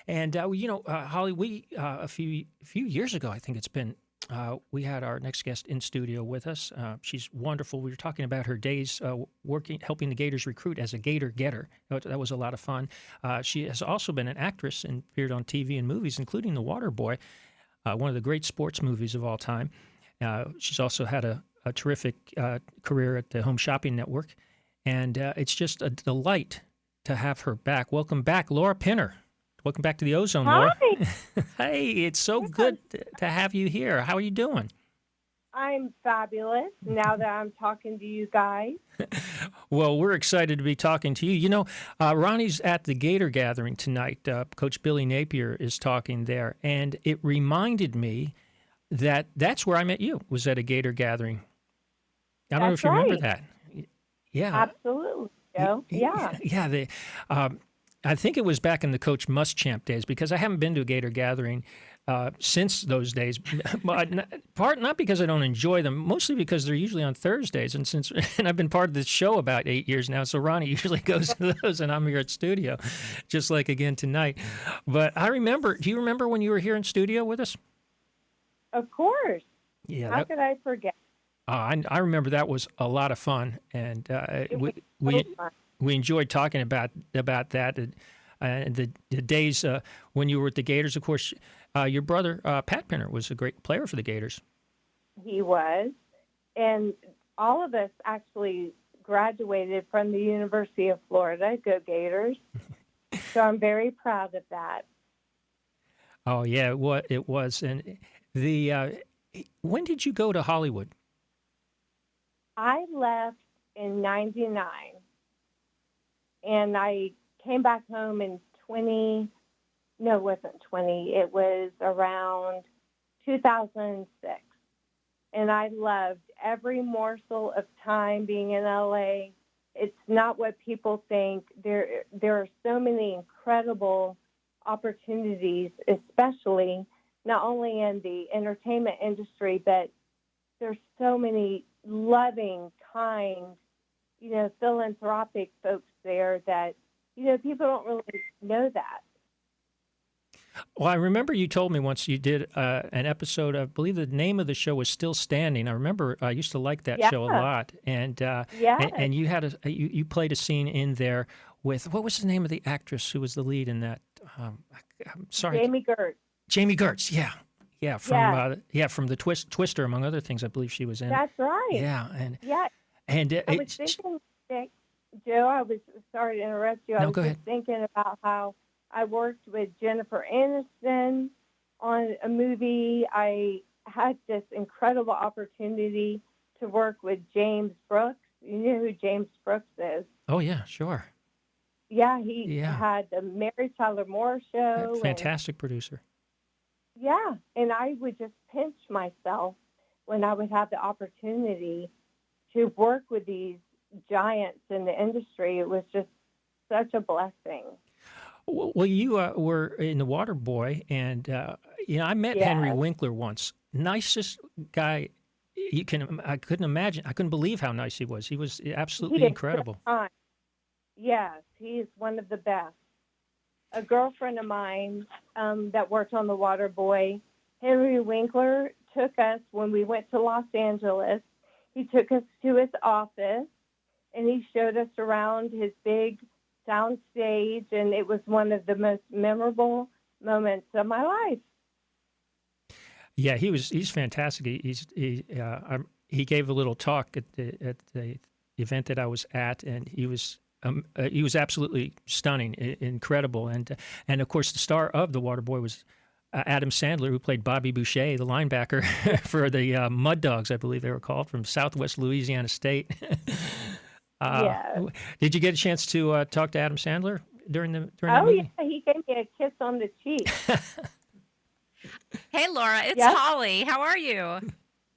And Holly, we a few years ago, I think it's been, we had our next guest in studio with us. She's wonderful. We were talking about her days working, helping the Gators recruit as a Gator getter. That was a lot of fun. She has also been an actress and appeared on TV and movies, including The Waterboy, one of the great sports movies of all time. She's also had a terrific career at the Home Shopping Network, and it's just a delight to have her back. Welcome back, Laura Pinner. Welcome back to the Ozone, Hi. Laura. Hey, it's so good to have you here. How are you doing? I'm fabulous now that I'm talking to you guys. Well, we're excited to be talking to you. Ronnie's at the Gator Gathering tonight. Coach Billy Napier is talking there, and it reminded me that that's where I met you, was at a Gator Gathering. I don't know if you remember that. Yeah. Absolutely, Joe. Yeah. Yeah. I think it was back in the Coach Muschamp days, because I haven't been to a Gator Gathering since those days. Not because I don't enjoy them, mostly because they're usually on Thursdays, and I've been part of this show about 8 years now. So Ronnie usually goes to those, and I'm here at studio, just like again tonight. But I remember. Do you remember when you were here in studio with us? Of course. Yeah. How could I forget? I remember that was a lot of fun, and we enjoyed talking about that. And the days when you were at the Gators. Of course, your brother Pat Pinner was a great player for the Gators. He was, and all of us actually graduated from the University of Florida. Go Gators! So I'm very proud of that. Oh yeah, it was. And when did you go to Hollywood? I left in '99, and I came back home in it wasn't 20. It was around 2006. And I loved every morsel of time being in LA. It's not what people think. There are so many incredible opportunities, especially not only in the entertainment industry, but there's so many loving, kind, philanthropic folks there that, people don't really know that. Well, I remember you told me once you did an episode. I believe the name of the show was Still Standing. I remember I used to like that show a lot, and you had you played a scene in there with, what was the name of the actress who was the lead in that? I'm sorry, Jamie Gertz. Jamie Gertz, yeah, from the Twister, among other things. I believe she was in. That's right. Yeah, I was thinking, Joe. I was sorry to interrupt you. I was just thinking about how I worked with Jennifer Aniston on a movie. I had this incredible opportunity to work with James Brooks. You know who James Brooks is? Oh yeah, sure. Yeah, he had the Mary Tyler Moore Show. Fantastic producer. Yeah, and I would just pinch myself when I would have the opportunity to work with these giants in the industry. It was just such a blessing. Well, you were in The Waterboy, and I met Henry Winkler once. Nicest guy you can. I couldn't imagine. I couldn't believe how nice he was. He was absolutely incredible. Yes, he is one of the best. A girlfriend of mine that worked on The Waterboy, Henry Winkler, took us when we went to Los Angeles. He took us to his office, and he showed us around his big sound stage, and it was one of the most memorable moments of my life. Yeah, he's fantastic. He gave a little talk at the event that I was at, and he was absolutely stunning, incredible, and of course the star of The Waterboy was Adam Sandler, who played Bobby Boucher, the linebacker for the Mud Dogs, I believe they were called, from Southwest Louisiana State. Did you get a chance to talk to Adam Sandler during that movie? Yeah, he gave me a kiss on the cheek. Hey, Laura, it's Holly. How are you?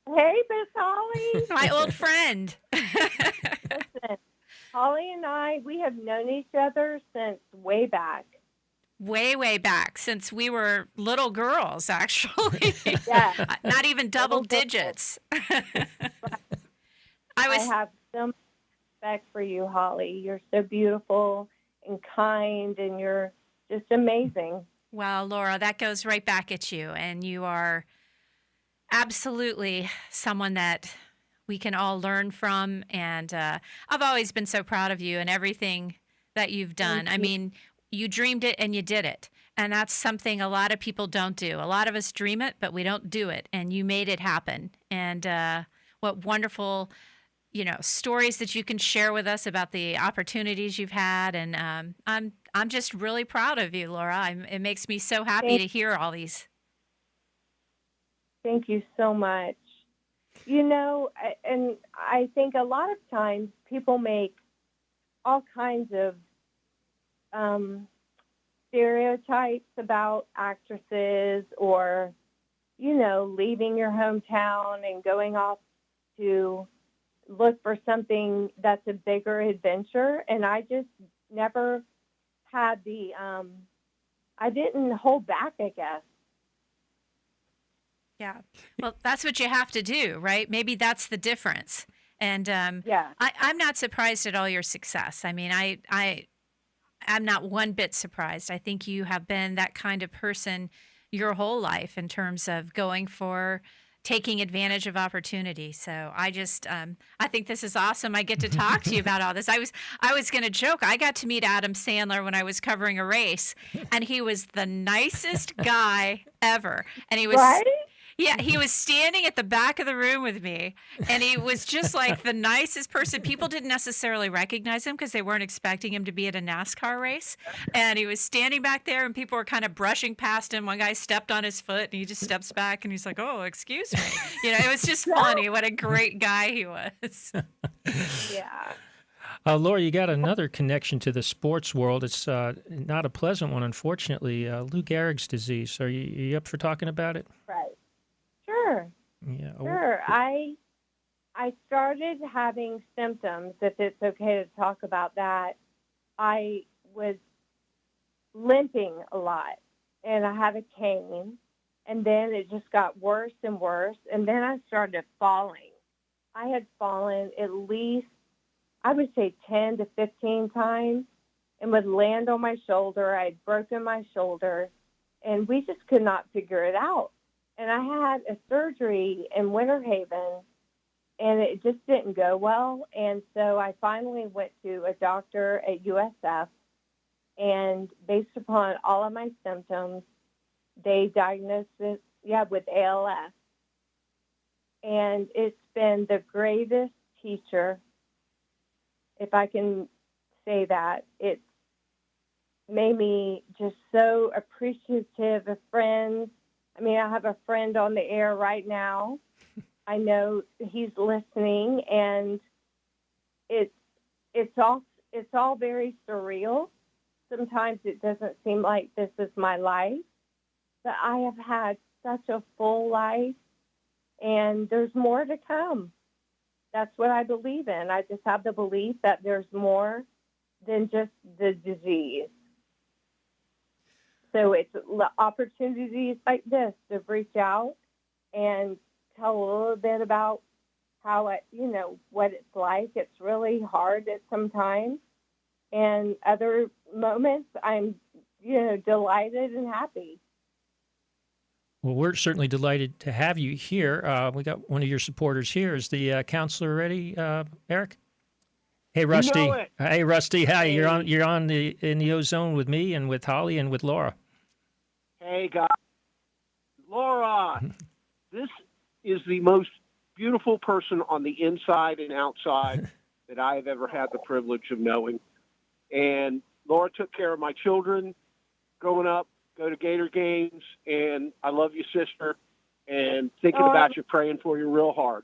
Hey, Miss Holly. My old friend. Listen, Holly and I, we have known each other since way back. Way back, since we were little girls, actually. Yeah. Not even double digits. I have so much respect for you, Holly. You're so beautiful and kind, and you're just amazing. Well, Laura, that goes right back at you. And you are absolutely someone that we can all learn from. And I've always been so proud of you and everything that you've done. Thank I you. mean, you dreamed it and you did it. And that's something a lot of people don't do. A lot of us dream it, but we don't do it. And you made it happen. And what wonderful, stories that you can share with us about the opportunities you've had. And I'm just really proud of you, Laura. It makes me so happy Thank, to hear all these. thank you so much. And I think a lot of times people make all kinds of stereotypes about actresses or, leaving your hometown and going off to look for something that's a bigger adventure. And I just never had I didn't hold back, I guess. Yeah. Well, that's what you have to do, right? Maybe that's the difference. And Yeah. I'm not surprised at all your success. I mean, I'm not one bit surprised. I think you have been that kind of person your whole life in terms of taking advantage of opportunity. So I just, I think this is awesome. I get to talk to you about all this. I was going to joke. I got to meet Adam Sandler when I was covering a race, and he was the nicest guy ever. And he was, Right? yeah, he was standing at the back of the room with me, and he was just like the nicest person. People didn't necessarily recognize him because they weren't expecting him to be at a NASCAR race. And he was standing back there, and people were kind of brushing past him. One guy stepped on his foot, and he just steps back, and he's like, "Oh, excuse me." It was just funny. What a great guy he was. Yeah. Laura, you got another connection to the sports world. It's not a pleasant one, unfortunately. Lou Gehrig's disease. Are you up for talking about it? Right. Sure. Yeah. Sure. I started having symptoms, if it's okay to talk about that. I was limping a lot, and I had a cane, and then it just got worse and worse, and then I started falling. I had fallen at least, I would say 10 to 15 times, and would land on my shoulder. I'd broken my shoulder, and we just could not figure it out. And I had a surgery in Winter Haven, and it just didn't go well. And so I finally went to a doctor at USF, and based upon all of my symptoms, they diagnosed it, with ALS. And it's been the greatest teacher, if I can say that. It's made me just so appreciative of friends. I mean, I have a friend on the air right now. I know he's listening, and it's all very surreal. Sometimes it doesn't seem like this is my life, but I have had such a full life, and there's more to come. That's what I believe in. I just have the belief that there's more than just the disease. So it's opportunities like this to reach out and tell a little bit about how what it's like. It's really hard at some times, and other moments I'm, delighted and happy. Well, we're certainly delighted to have you here. We got one of your supporters here. Is the counselor ready, Eric? Hey, Rusty. You know it. Hey, Rusty. Hi. Hey. You're on in the Ozone with me and with Holly and with Laura. Hey, guys. Laura, this is the most beautiful person on the inside and outside that I have ever had the privilege of knowing. And Laura took care of my children growing up, go to Gator games, and I love you, sister, and thinking about you, praying for you real hard.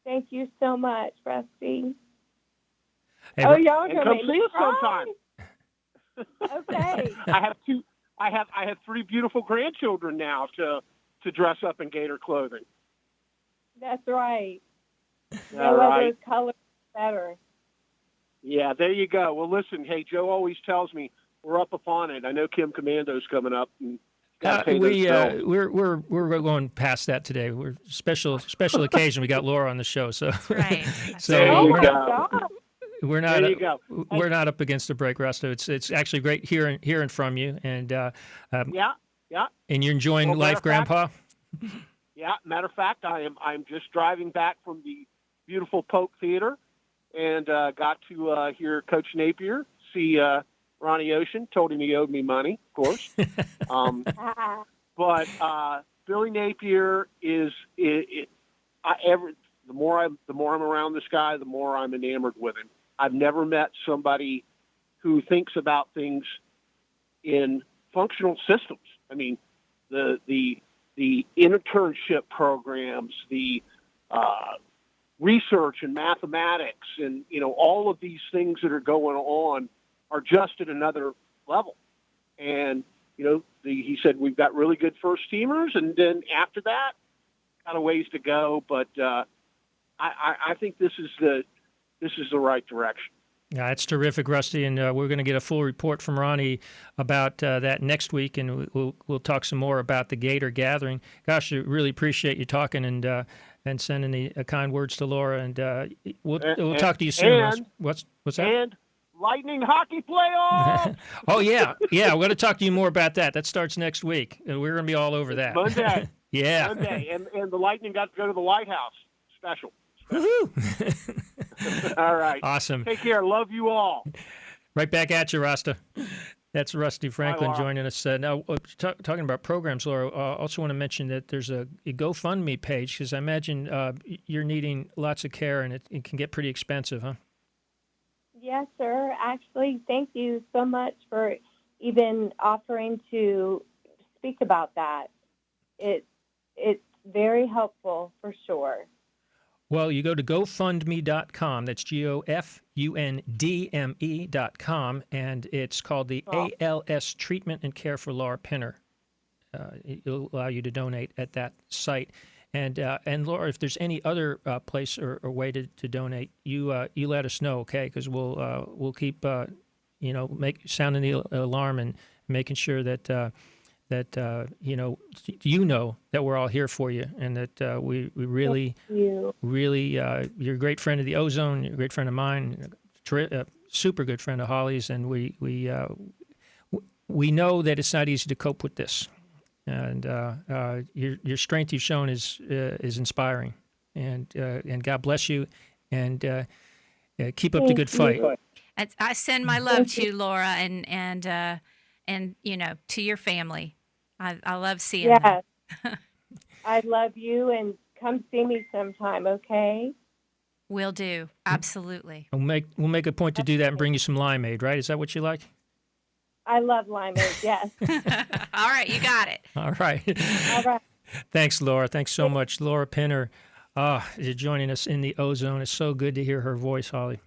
Thank you so much, Rusty. Hey, Y'all And gonna come make see me us cry? sometime. Okay. I have 3 beautiful grandchildren now to dress up in Gator clothing. That's right. All No right. other color better. Yeah, there you go. Well, listen, hey, Joe always tells me we're up upon it. I know Kim Commando's coming up. And gotta pay those bills. We're going past that today. We're special occasion. We got Laura on the show, so Right. so There Oh you my go. God. we're not There you go. we're not up against the break, Rusto. It's actually great hearing from you, and Yeah, yeah. and you're enjoying Well, life, Grandpa. Yeah, matter of fact, I'm just driving back from the beautiful Polk Theater, and got to hear Coach Napier, see Ronnie Ocean. Told him he owed me money, of course. But Billy Napier is the more I'm around this guy, the more I'm enamored with him. I've never met somebody who thinks about things in functional systems. I mean, the internship programs, the research and mathematics, and all of these things that are going on are just at another level. And he said we've got really good first teamers, and then after that, got a ways to go. But I think this is the right direction. Yeah, it's terrific, Rusty, and we're going to get a full report from Ronnie about that next week, and we'll talk some more about the Gator Gathering. Gosh, I really appreciate you talking and sending the kind words to Laura, and we'll talk to you soon. And, What's that? And Lightning hockey playoff. Oh yeah, we're going to talk to you more about that. That starts next week, and we're going to be all over that. Monday. Yeah. Monday, and the Lightning got to go to the Lighthouse. Special. Woohoo! All right. Awesome. Take care. Love you all. Right back at you, Rasta. That's Rusty Franklin Laura. joining us. Now, talking about programs, Laura, I also want to mention that there's a GoFundMe page, because I imagine you're needing lots of care, and it can get pretty expensive, huh? Yes, sir. Actually, thank you so much for even offering to speak about that. It's very helpful for sure. Well, you go to GoFundMe.com. That's GoFundMe.com, and it's called the ALS Treatment and Care for Laura Pinner. It'll allow you to donate at that site. And Laura, if there's any other place or way to donate, you let us know, okay? Because we'll keep sounding the alarm and making sure that that we're all here for you, and that we really you're a great friend of the Ozone, you're a great friend of mine, super good friend of Holly's, and we know that it's not easy to cope with this, and your strength you've shown is inspiring, and God bless you, and keep up the good fight. I send my love to you, Laura, and to your family. I love seeing them. Yes. I love you, and come see me sometime, okay? Will do. Absolutely. We'll make a point to do that and bring you some limeade, right? Is that what you like? I love limeade, yes. All right, you got it. All right. All right. Thanks, Laura. Thanks so much. Laura Pinner, joining us in the Ozone. It's so good to hear her voice, Holly.